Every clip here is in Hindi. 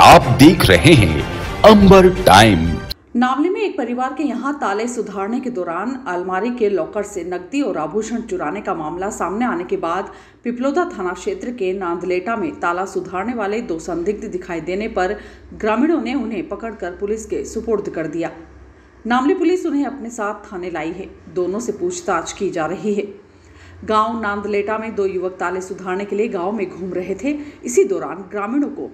आप देख रहे हैं अंबर टाइम। नावली में एक परिवार के यहां ताले सुधारने के दौरान अलमारी के लॉकर से नकदी और आभूषण चुराने का मामला सामने आने के बाद पिपलोदा थाना क्षेत्र के नांदलेटा में ताला सुधारने वाले 2 संदिग्ध दिखाई देने पर ग्रामीणों ने उन्हें पकड़कर पुलिस के सुपुर्द कर दिया। नावली पुलिस उन्हें अपने साथ थाने लाई है। दोनों से पूछताछ की जा रही है। गांव नांदलेटा में 2 युवक ताले सुधारने के लिए गांव में घूम रहे थे। इसी दौरान ग्रामीणों को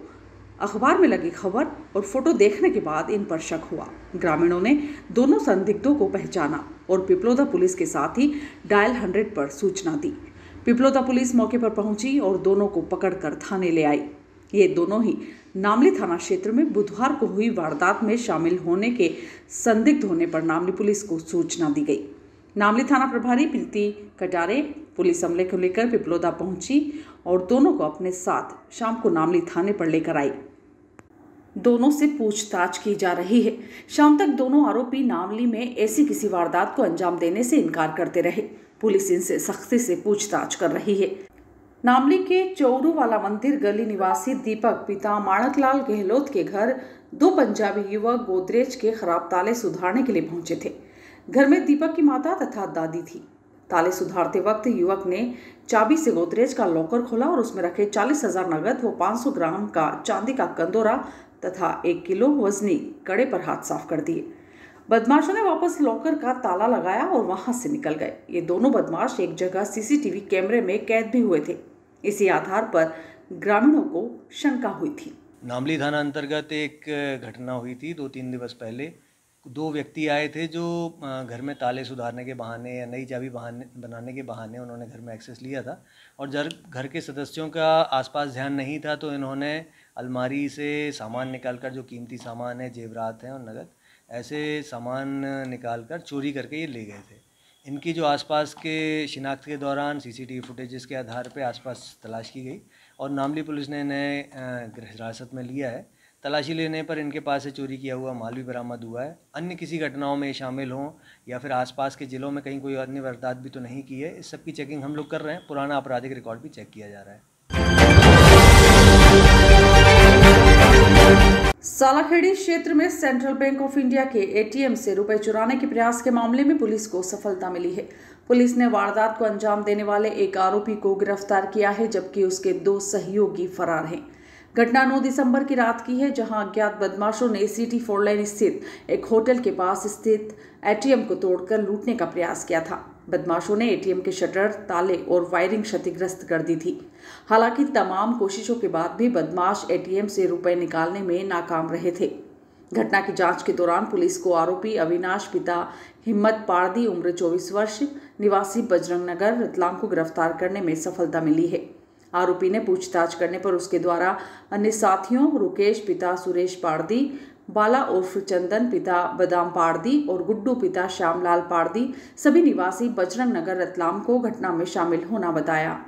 अखबार में लगी खबर और फोटो देखने के बाद इन पर शक हुआ। ग्रामीणों ने दोनों संदिग्धों को पहचाना और पिपलोदा पुलिस के साथ ही डायल 100 पर सूचना दी। पिपलोदा पुलिस मौके पर पहुंची और दोनों को पकड़कर थाने ले आई। ये दोनों ही नामली थाना क्षेत्र में बुधवार को हुई वारदात में शामिल होने के संदिग्ध होने पर नामली पुलिस को सूचना दी गई। नामली थाना प्रभारी प्रीति कटारे पुलिस अमले को लेकर पिपलोदा पहुंची और दोनों को अपने साथ शाम को नामली थाने पर लेकर आई। दोनों से पूछताछ की जा रही है। शाम तक दोनों आरोपी नामली में ऐसी किसी वारदात को अंजाम देने से इनकार करते रहे। पुलिस इनसे सख्ती से पूछताछ कर रही है। नामली के चौरू वाला मंदिर गली निवासी दीपक पिता माणकलाल गहलोत के घर 2 पंजाबी युवक गोदरेज के खराब ताले सुधारने के लिए पहुंचे थे। घर में दीपक की माता तथा दादी थी। ताले सुधारते वक्त युवक ने चाबी से गोदरेज का लॉकर खोला और उसमें रखे 40,000 नगद व 500 ग्राम का चांदी का कंदोरा तथा 1 किलो वजनी कड़े पर हाथ साफ कर दिए। बदमाशों ने वापस लॉकर का ताला लगाया और वहां से निकल गए। ये दोनों बदमाश एक जगह सीसीटीवी कैमरे में कैद भी हुए थे। इसी आधार पर ग्रामीणों को शंका हुई थी। नामली थाना अंतर्गत एक घटना हुई थी 2-3 दिवस पहले। 2 व्यक्ति आए थे जो घर में ताले सुधारने के बहाने या नई चाबी बनाने के बहाने उन्होंने घर में एक्सेस लिया था और घर के सदस्यों का आसपास ध्यान नहीं था, तो इन्होंने अलमारी से सामान निकालकर, जो कीमती सामान है, जेवरात हैं और नगद, ऐसे सामान निकालकर चोरी करके ये ले गए थे। इनकी जो आसपास के शिनाख्त के दौरान सीसीटीवी फुटेजेस के आधार पर आसपास तलाश की गई और नामली पुलिस ने इन्हें हिरासत में लिया है। तलाशी लेने पर इनके पास से चोरी किया हुआ माल भी बरामद हुआ है। अन्य किसी घटनाओं में शामिल हों या फिर आसपास के ज़िलों में कहीं कोई अन्य वारदात भी तो नहीं की है, इस सब की चेकिंग हम लोग कर रहे हैं। पुराना आपराधिक रिकॉर्ड भी चेक किया जा रहा है। सालाखेड़ी क्षेत्र में सेंट्रल बैंक ऑफ इंडिया के एटीएम से रुपए चुराने के प्रयास के मामले में पुलिस को सफलता मिली है। पुलिस ने वारदात को अंजाम देने वाले एक आरोपी को गिरफ्तार किया है, जबकि उसके 2 सहयोगी फरार हैं। घटना 9 दिसंबर की रात की है, जहां अज्ञात बदमाशों ने सिटी 4 लाइन स्थित एक होटल के पास स्थित एटीएम को तोड़कर लूटने का प्रयास किया था। बदमाशों ने एटीएम के शटर, ताले और वायरिंग क्षतिग्रस्त कर दी थी। हालांकि तमाम कोशिशों के बाद भी बदमाश एटीएम से रुपए निकालने में नाकाम रहे थे। घटना की जांच के दौरान पुलिस को आरोपी अविनाश पिता हिम्मत पारदी उम्र 24 वर्ष निवासी बजरंग नगर रतलाम को गिरफ्तार करने में सफलता मिली है। आरोपी ने पूछताछ करने पर उसके द्वारा अन्य साथियों रुकेश पिता सुरेश पारदी, बाला उर्फ चंदन पिता बदाम पारदी और गुड्डू पिता श्यामलाल पारदी, सभी निवासी बजरंग नगर रतलाम को घटना में शामिल होना बताया।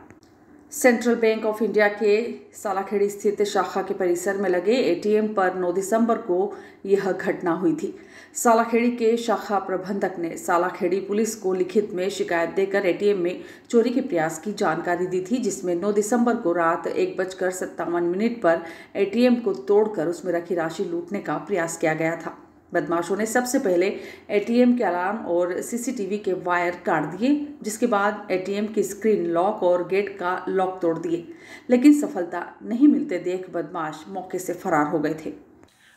सेंट्रल बैंक ऑफ इंडिया के सालाखेड़ी स्थित शाखा के परिसर में लगे एटीएम पर 9 दिसंबर को यह घटना हुई थी। सालाखेड़ी के शाखा प्रबंधक ने सालाखेड़ी पुलिस को लिखित में शिकायत देकर एटीएम में चोरी के प्रयास की जानकारी दी थी, जिसमें 9 दिसंबर को रात 1:57 पर एटीएम को तोड़कर उसमें रखी राशि लूटने का प्रयास किया गया था। बदमाशों ने सबसे पहले एटीएम के अलार्म और सीसीटीवी के वायर काट दिए, जिसके बाद एटीएम की स्क्रीन लॉक और गेट का लॉक तोड़ दिए, लेकिन सफलता नहीं मिलते देख बदमाश मौके से फरार हो गए थे।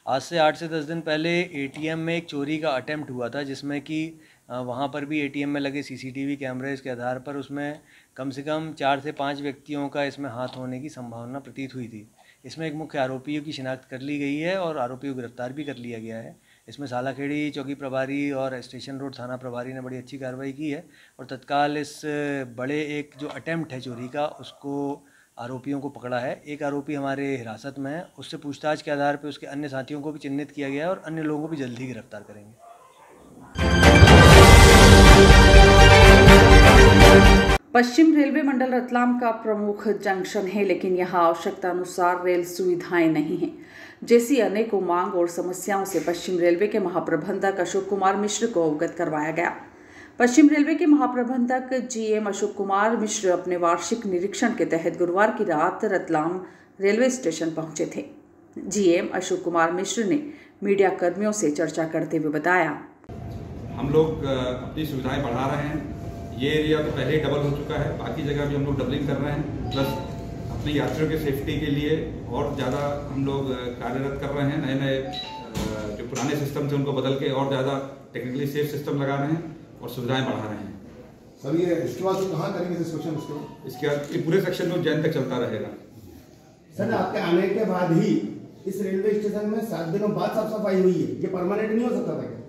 आज से 8 से 10 दिन पहले एटीएम में एक चोरी का अटेम्प्ट हुआ था, जिसमें कि वहाँ पर भी एटीएम में लगे सीसीटीवी कैमरेज के आधार पर उसमें कम से कम 4 से 5 व्यक्तियों का इसमें हाथ होने की संभावना प्रतीत हुई थी। इसमें एक मुख्य आरोपियों की शिनाख्त कर ली गई है और आरोपी को गिरफ्तार भी कर लिया गया है। इसमें सालाखेड़ी चौकी प्रभारी और स्टेशन रोड थाना प्रभारी ने बड़ी अच्छी कार्रवाई की है और तत्काल इस बड़े एक जो अटेम्प्ट है चोरी का, उसको आरोपियों को पकड़ा है। एक आरोपी हमारे हिरासत में है। उससे पूछताछ के आधार पर उसके अन्य साथियों को भी चिन्हित किया गया है और अन्य लोगों को भी जल्द ही गिरफ्तार करेंगे। पश्चिम रेलवे मंडल रतलाम का प्रमुख जंक्शन है, लेकिन यहाँ आवश्यकता अनुसार रेल सुविधाएं नहीं हैं। जैसी अनेकों मांग और समस्याओं से पश्चिम रेलवे के महाप्रबंधक अशोक कुमार मिश्र को अवगत करवाया गया। पश्चिम रेलवे के महाप्रबंधक जीएम अशोक कुमार मिश्र अपने वार्षिक निरीक्षण के तहत गुरुवार की रात रतलाम रेलवे स्टेशन पहुंचे थे। जीएम अशोक कुमार मिश्र ने मीडिया कर्मियों से चर्चा करते हुए बताया, हम लोग अपनी सुविधाएं बढ़ा रहे हैं। ये एरिया तो पहले ही डबल हो चुका है, बाकी जगह भी हम लोग डबलिंग कर रहे हैं। प्लस अपने यात्रियों की सेफ्टी के लिए और ज़्यादा हम लोग कार्यरत कर रहे हैं। नए नए जो पुराने सिस्टम थे उनको बदल के और ज़्यादा टेक्निकली सेफ सिस्टम लगा रहे हैं और सुविधाएं बढ़ा रहे हैं। सर ये इसके बाद कहाँ करेंगे इंस्पेक्शन? इसके बाद ये पूरे सेक्शन में उज्जैन तक चलता रहेगा। सर आपके आने के बाद ही इस रेलवे स्टेशन में 7 दिनों बाद साफ सफाई हुई है, ये परमानेंट नहीं हो सकता था क्या?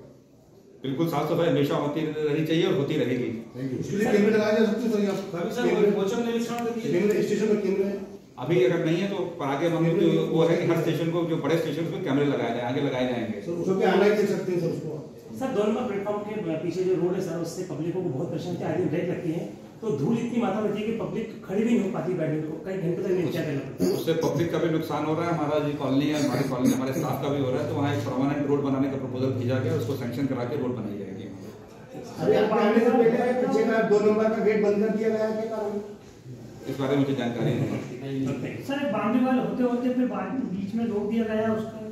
बिल्कुल, साफ सफाई हमेशा होती रहनी चाहिए और होती रहेगी। उसके लिए कैमरे लगाए जा सकते हैं स्टेशन पर कैमरे? अभी अगर नहीं है तो आगे हम वो है कि हर स्टेशन को, जो बड़े स्टेशन पे कैमरे लगाए जाए, आगे लगाए जाएंगे। सर उसको आना ही देख सकते हैं सर उसको। सर दोनों प्लेटफॉर्म के पीछे जो रोड है सर, उससे पब्लिकों को बहुत परेशानी आती है, ब्रेक लगती है तो धूल इतनी मात्रा में होती है कि पब्लिक खड़ी भी नहीं हो पाती बैठने को, कई घंटे तक नहीं चलता। उससे पब्लिक का भी नुकसान हो रहा है। हमारा जो कॉलोनी है, हमारी कॉलोनी, हमारे स्टाफ का भी हो रहा है। तो वहाँ एक परमानेंट रोड बनाने का प्रपोजल भेजा गया, उसको सैंक्शन करा के रोड बनाई जाएगी। अभी आपके आने से पहले पीछे का 2 नंबर का गेट बंद कर दिया गया है, क्या कारण? इस बारे में मुझे जानकारी नहीं। सर बाउंड्री वाल होते होते फिर बीच में रोक दिया गया उसका,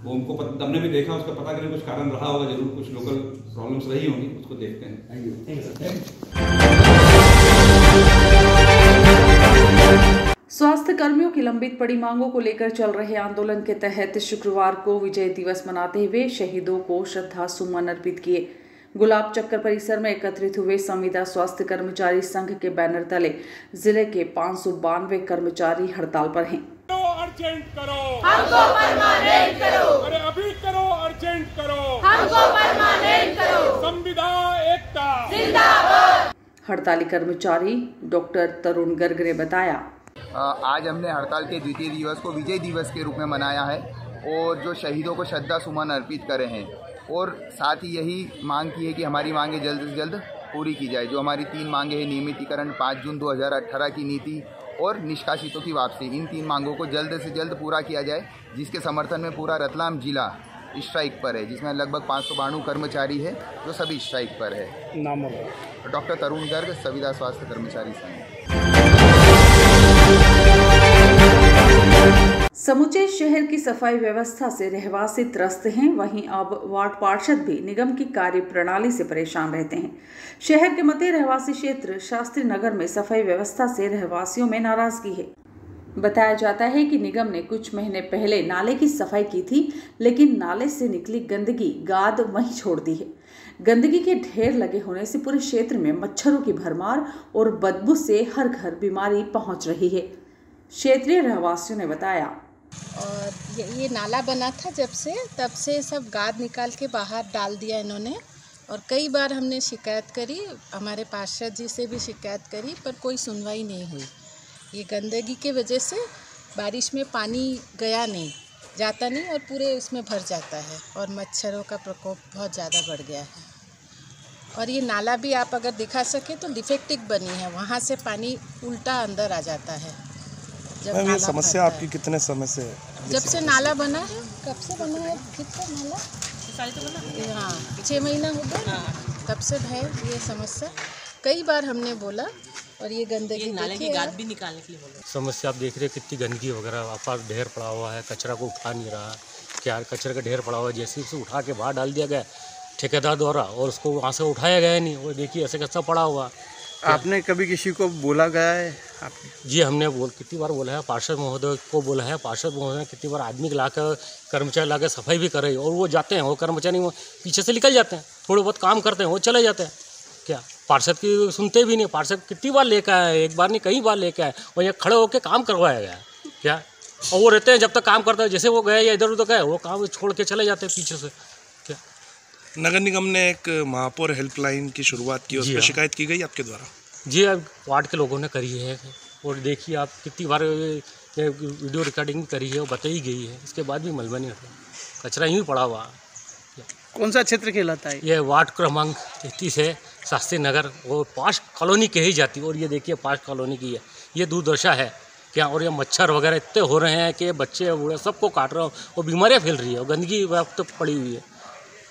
वो उनको हमने भी देखा, उसका पता करें, कुछ कारण रहा होगा जरूर, कुछ लोकल प्रॉब्लम्स रही होंगी, उसको देखते हैं। स्वास्थ्य कर्मियों की लंबित पड़ी मांगों को लेकर चल रहे आंदोलन के तहत शुक्रवार को विजय दिवस मनाते हुए शहीदों को श्रद्धा सुमन अर्पित किए। गुलाब चक्कर परिसर में एकत्रित हुए संविदा स्वास्थ्य कर्मचारी संघ के बैनर तले जिले के 592 कर्मचारी हड़ताल पर हैं। अर्जेंट करो, हमको परमानेंट करो, अरे अभी करो, अर्जेंट करो, हमको परमानेंट करो, संविदा एकता जिंदाबाद। हड़ताली कर्मचारी डॉक्टर तरुण गर्ग ने बताया, आज हमने हड़ताल के द्वितीय दिवस को विजय दिवस के रूप में मनाया है और जो शहीदों को श्रद्धा सुमन अर्पित करे हैं और साथ ही यही मांग की है कि हमारी मांगें जल्द से जल्द पूरी की जाए। जो हमारी 3 मांगें हैं, नियमितीकरण, 5 जून 2018 की नीति और निष्कासितों की वापसी, इन 3 मांगों को जल्द से जल्द पूरा किया जाए, जिसके समर्थन में पूरा रतलाम जिला स्ट्राइक पर है, जिसमें लगभग 592 कर्मचारी है जो सभी स्ट्राइक पर है। नाम डॉक्टर तरुण गर्ग, संविदा स्वास्थ्य कर्मचारी संघ। समूचे शहर की सफाई व्यवस्था से रहवासी त्रस्त हैं। वहीं अब वार्ड पार्षद भी निगम की कार्य प्रणाली से परेशान रहते हैं। शहर के मध्य रहवासी क्षेत्र शास्त्री नगर में सफाई व्यवस्था से रहवासियों में नाराजगी है। बताया जाता है कि निगम ने कुछ महीने पहले नाले की सफाई की थी, लेकिन नाले से निकली गंदगी गाद वहीं छोड़ दी है। गंदगी के ढेर लगे होने से पूरे क्षेत्र में मच्छरों की भरमार और बदबू से हर घर बीमारी पहुंच रही है। क्षेत्रीय रहवासियों ने बताया, और ये नाला बना था तब से सब गाद निकाल के बाहर डाल दिया इन्होंने। और कई बार हमने शिकायत करी, हमारे पार्षद जी से भी शिकायत करी, पर कोई सुनवाई नहीं हुई। ये गंदगी के वजह से बारिश में पानी जाता नहीं और पूरे उसमें भर जाता है और मच्छरों का प्रकोप बहुत ज़्यादा बढ़ गया है। और ये नाला भी आप अगर दिखा सके तो डिफेक्टिव बनी है, वहाँ से पानी उल्टा अंदर आ जाता है। मैम ये समस्या आपकी कितने समय से है? जब से नाला बना है, कब से बना है, कितना नाला? हाँ 6 महीना हो गया, तब से है ये समस्या। कई बार हमने बोला और ये गंदगी नाले की गाद भी निकालने के लिए बोला। समस्या आप देख रहे हैं, कितनी गंदगी वगैरह आसपास ढेर पड़ा हुआ है, कचरा को उठा नहीं रहा। क्या कचरे का ढेर पड़ा हुआ है, जैसे उसे उठा के बाहर डाल दिया गया ठेकेदार द्वारा और उसको वहाँ से उठाया गया नहीं। वो देखिए ऐसे कैसा पड़ा हुआ। आपने कभी किसी को बोला गया है? आपने? जी हमने कितनी बार बोला है, पार्षद महोदय को बोला है। पार्षद महोदय ने कितनी बार आदमी लाकर कर्मचारी लाकर सफाई भी करे और वो जाते हैं, वो कर्मचारी वो पीछे से निकल जाते हैं, थोड़े बहुत काम करते हैं, वो चले जाते हैं। क्या पार्षद की सुनते भी नहीं। पार्षद कितनी बार लेकर आए, एक बार नहीं कई बार लेकर आए और यहाँ खड़े होकर काम करवाया गया क्या। और वो रहते हैं जब तक काम करते हैं, जैसे वो गए या इधर उधर गए वो काम छोड़ के चले जाते हैं पीछे से। क्या नगर निगम ने एक महापौर हेल्पलाइन की शुरुआत की, उस पर शिकायत की गई आपके द्वारा? जी वार्ड के लोगों ने करी है और देखिए आप कितनी बार वीडियो रिकॉर्डिंग करी है और बताई गई है, इसके बाद भी मलबा नहीं हटा, कचरा यूँ पड़ा हुआ। कौन सा क्षेत्र कहलाता है? ये वार्ड क्रमांक 33 है, शास्त्री नगर, और 5 कॉलोनी कही जाती है। और ये देखिए 5 कॉलोनी की है, ये दुर्दशा है क्या। और ये मच्छर वगैरह इतने हो रहे हैं कि बच्चे बूढ़े सबको काट रहे हो और बीमारियाँ फैल रही है और गंदगी वक्त तो पड़ी हुई है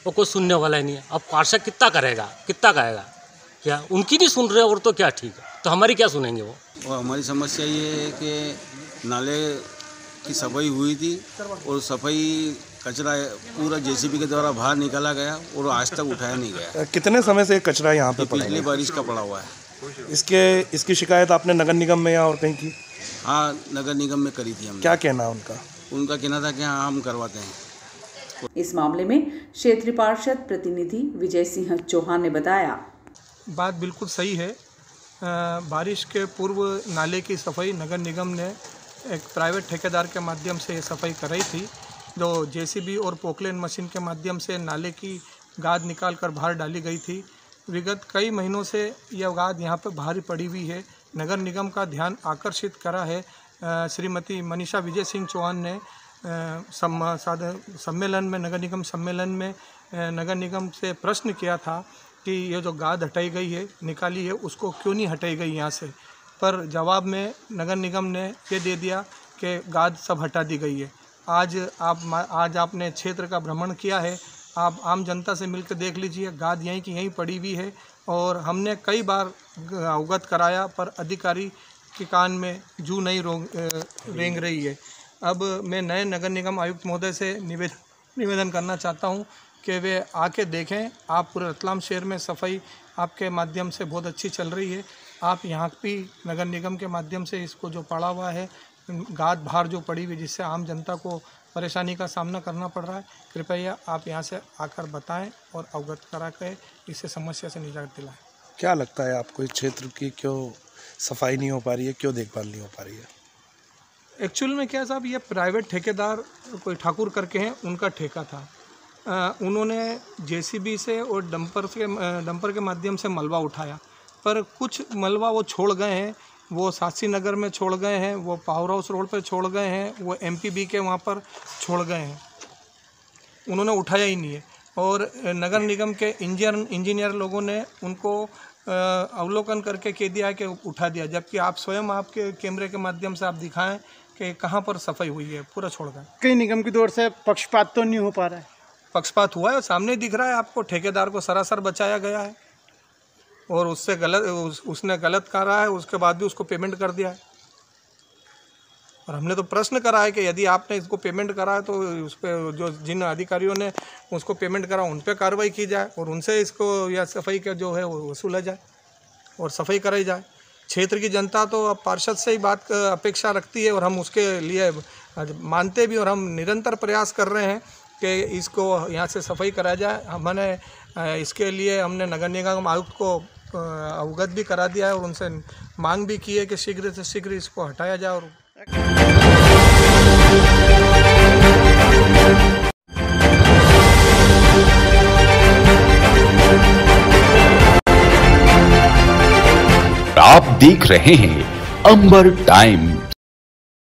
और कोई सुनने वाला ही नहीं है। अब पार्षद कितना करेगा, कितना कहेगा क्या। उनकी नहीं सुन रहे और तो क्या ठीक है, तो हमारी क्या सुनेंगे वो। और हमारी समस्या ये है कि नाले की सफाई हुई थी और सफाई कचरा पूरा जेसीबी के द्वारा बाहर निकाला गया और आज तक उठाया नहीं गया। कितने समय से कचरा यहाँ पे पिछली बारिश का पड़ा हुआ है। इसकी शिकायत आपने नगर निगम में या और कहीं की? हाँ, नगर निगम में करी थी हमने। क्या कहना उनका? उनका कहना था कि हाँ हम करवाते हैं। इस मामले में क्षेत्रीय पार्षद प्रतिनिधि विजय सिंह चौहान ने बताया, बात बिल्कुल सही है। बारिश के पूर्व नाले की सफाई नगर निगम ने एक प्राइवेट ठेकेदार के माध्यम से सफाई कराई थी, जो जेसीबी और पोकलेन मशीन के माध्यम से नाले की गाद निकाल कर बाहर डाली गई थी। विगत कई महीनों से यह गाद यहाँ पर बाहर पड़ी हुई है। नगर निगम का ध्यान आकर्षित करा है। श्रीमती मनीषा विजय सिंह चौहान ने सम्मेलन में नगर निगम सम्मेलन में नगर निगम से प्रश्न किया था कि ये जो गाद हटाई गई है, निकाली है, उसको क्यों नहीं हटाई गई यहाँ से। पर जवाब में नगर निगम ने ये दे दिया कि गाद सब हटा दी गई है। आज आपने क्षेत्र का भ्रमण किया है, आप आम जनता से मिलकर देख लीजिए, गाद यहीं की यहीं पड़ी हुई है और हमने कई बार अवगत कराया पर अधिकारी के कान में जू नहीं रेंग रही है। अब मैं नए नगर निगम आयुक्त महोदय से निवेदन करना चाहता हूं कि वे आके देखें। आप पूरे रतलाम शहर में सफाई आपके माध्यम से बहुत अच्छी चल रही है। आप यहाँ भी नगर निगम के माध्यम से इसको जो पड़ा हुआ है, गाद बाहर जो पड़ी हुई जिससे आम जनता को परेशानी का सामना करना पड़ रहा है, कृपया आप यहाँ से आकर बताएं और अवगत करा के इससे समस्या से निजात दिलाएं। क्या लगता है आपको इस क्षेत्र की क्यों सफाई नहीं हो पा रही है, क्यों देखभाल नहीं हो पा रही है? एक्चुअल में क्या साहब, ये प्राइवेट ठेकेदार कोई ठाकुर करके हैं, उनका ठेका था। उन्होंने जेसीबी से और डंपर के माध्यम से मलबा उठाया, पर कुछ मलबा वो छोड़ गए हैं। वो सासी नगर में छोड़ गए हैं, वो पावर हाउस रोड पर छोड़ गए हैं, वो एमपीबी के वहाँ पर छोड़ गए हैं, उन्होंने उठाया ही नहीं है। और नगर निगम के इंजीनियर लोगों ने उनको अवलोकन करके कह दिया है कि उठा दिया, जबकि आप स्वयं आपके कैमरे के माध्यम से आप दिखाएं कि कहाँ पर सफाई हुई है, पूरा छोड़ गए। कई निगम की ओर से पक्षपात तो नहीं हो पा रहा है? पक्षपात हुआ है, सामने दिख रहा है आपको। ठेकेदार को सरासर बचाया गया है और उसने गलत करा है, उसके बाद भी उसको पेमेंट कर दिया है। और हमने तो प्रश्न करा है कि यदि आपने इसको पेमेंट करा है तो उस पर जो जिन अधिकारियों ने उसको पेमेंट करा उन पर कार्रवाई की जाए और उनसे इसको या सफाई का जो है वो वसूला जाए और सफाई कराई जाए। क्षेत्र की जनता तो अब पार्षद से ही बात अपेक्षा रखती है और हम उसके लिए मानते भी और हम निरंतर प्रयास कर रहे हैं कि इसको यहाँ से सफाई कराया जाए। हमने इसके लिए हमने नगर निगम आयुक्त को अवगत भी करा दिया है और उनसे मांग भी की है कि शीघ्र से शीघ्र इसको हटाया जाए। और आप देख रहे हैं अंबर टाइम।